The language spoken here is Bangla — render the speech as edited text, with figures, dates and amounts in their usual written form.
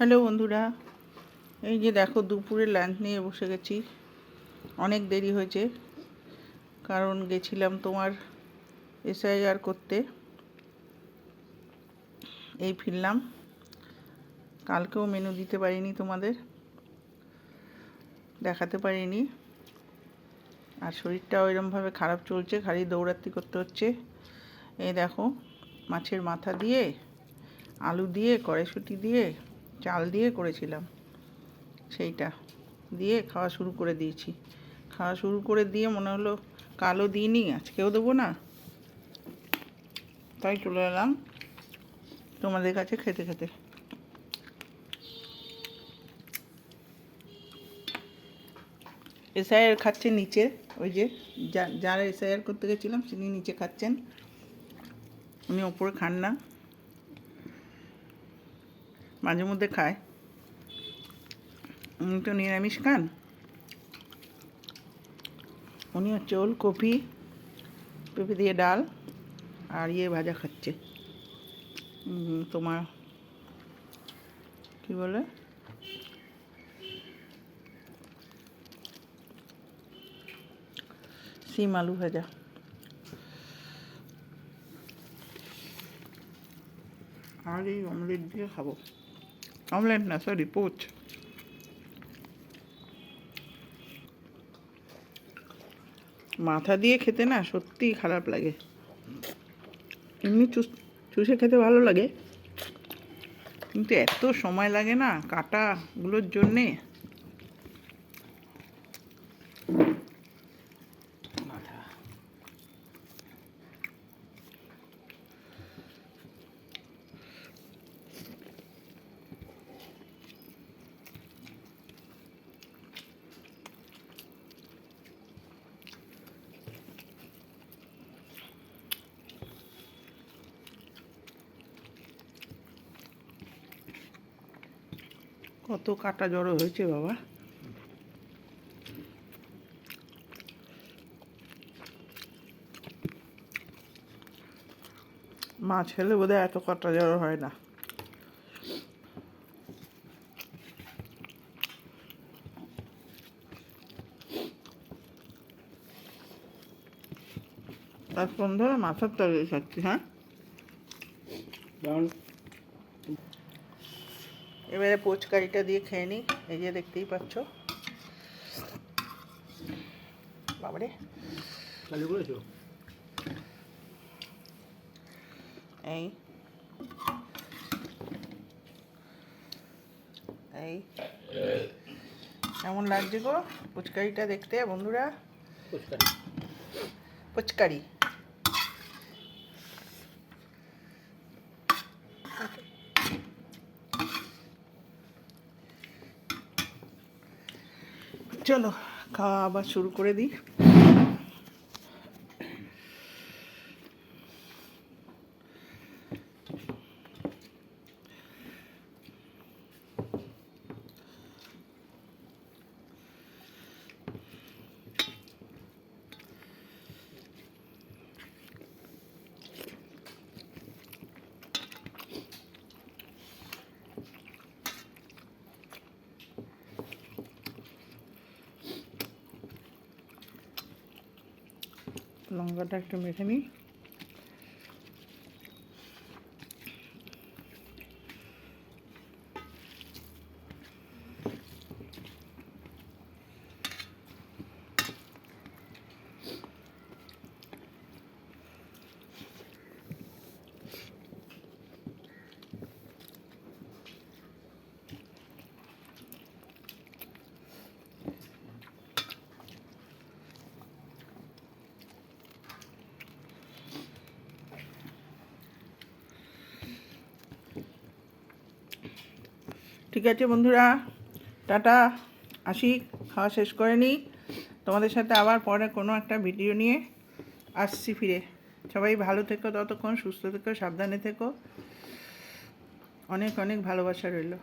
হ্যালো বন্ধুরা, এই যে দেখো দুপুরে লাঞ্চ নিয়ে বসে গেছি। অনেক দেরি হয়েছে, কারণ গেছিলাম তোমার এসআইআর করতে। এই ফিরলাম। কালকেও মেনু দিতে পারিনি, তোমাদের দেখাতে পারিনি। আর শরীরটাও এরমভাবে খারাপ চলছে, খালি দৌড়াতি করতে হচ্ছে। এই দেখো, মাছের মাথা দিয়ে, আলু দিয়ে, কড়াইশুঁটি দিয়ে, চাল দিয়ে করেছিলাম। সেইটা দিয়ে খাওয়া শুরু করে দিয়েছি। খাওয়া শুরু করে দিয়ে মনে হলো কালও দিইনি, আজকেও দেবো না, তাই চলে এলাম তোমাদের কাছে খেতে খেতে। এসআইআর খাচ্ছে নিচে, ওই যে যারা এসআইআর করতে গেছিলাম তিনি নিচে খাচ্ছেন, উনি ওপরে খান না, মাঝে মধ্যে খায়। উনি তো নিরামিষ খান। উনি হচ্ছে ওলকপি পেঁপে দিয়ে ডাল আর ভাজা খাচ্ছে, তোমার কি বলে, সিম আলু ভাজা। আর এই অমলেট দিয়ে খাবো। অমলেট না, সরি, পোচ। মাথা দিয়ে খেতে না সত্যিই খারাপ লাগে। এমনি চুষে খেতে ভালো লাগে, কিন্তু এত সময় লাগে না কাটাগুলোর জন্যে। কত কাটা জড়ো হয়েছে বাবা। মাছ খেলে বোধহয় এত কাটা জড়ো হয় না। তার সন্ধ্যায় মাথার তরকারি খাচ্ছি। হ্যাঁ, এবারে পোচকারিটা দিয়ে খেয়ে নিই। এই যে দেখতেই পাচ্ছ, বাবারে এই এই কেমন লাগছে গো পুচকারিটা দেখতে বন্ধুরা? পুচকারি চলো খাওয়া আবার শুরু করে দিই। লঙ্কাটা একটু মেখে নিই। ঠিক আছে বন্ধুরা, টাটা, আসি, খাওয়া শেষ করে নিই। তোমাদের সাথে আবার পরে কোনো একটা ভিডিও নিয়ে আসছি ফিরে। সবাই ভালো থেকো, ততক্ষণ সুস্থ থেকো, সাবধানে থেকো। অনেক অনেক ভালোবাসা রইল।